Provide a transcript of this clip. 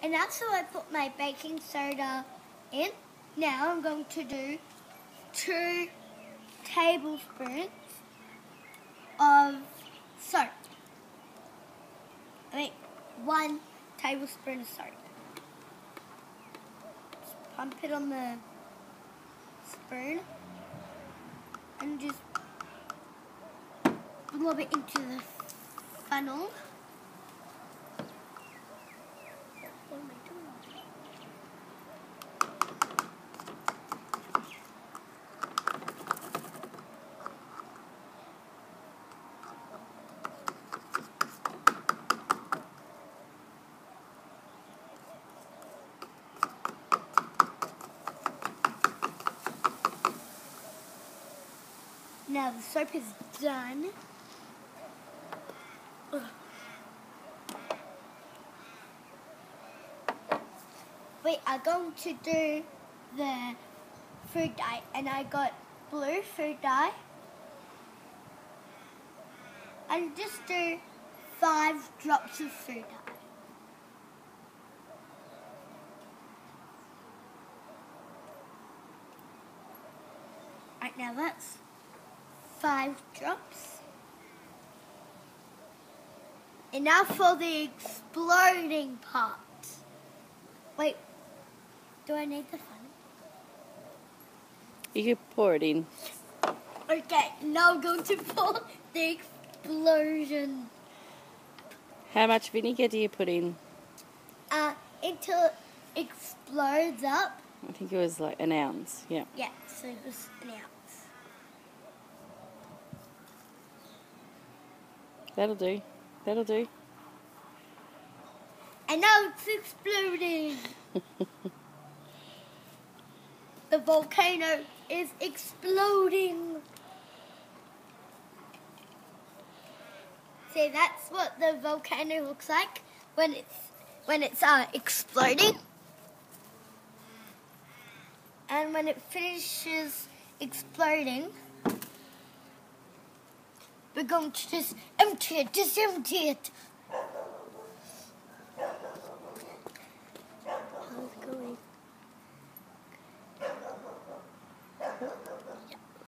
And that's how I put my baking soda in. Now I'm going to do 2 tablespoons of soap. 1 tablespoon of soap. Just pump it on the spoon and just blob it into the funnel. Now the soap is done. Ugh. I'm going to do the food dye, and I got blue food dye. And just do 5 drops of food dye. Right, now that's 5 drops. And now for the exploding part. Wait, do I need the funnel? You can pour it in. Okay, now I'm going to pour the explosion. How much vinegar do you put in? Until it explodes up. I think it was like an ounce, yeah. Yeah, so it was an ounce. That'll do. That'll do. And now it's exploding. The volcano is exploding. See, that's what the volcano looks like when it's exploding. And when it finishes exploding, we're going to just empty it.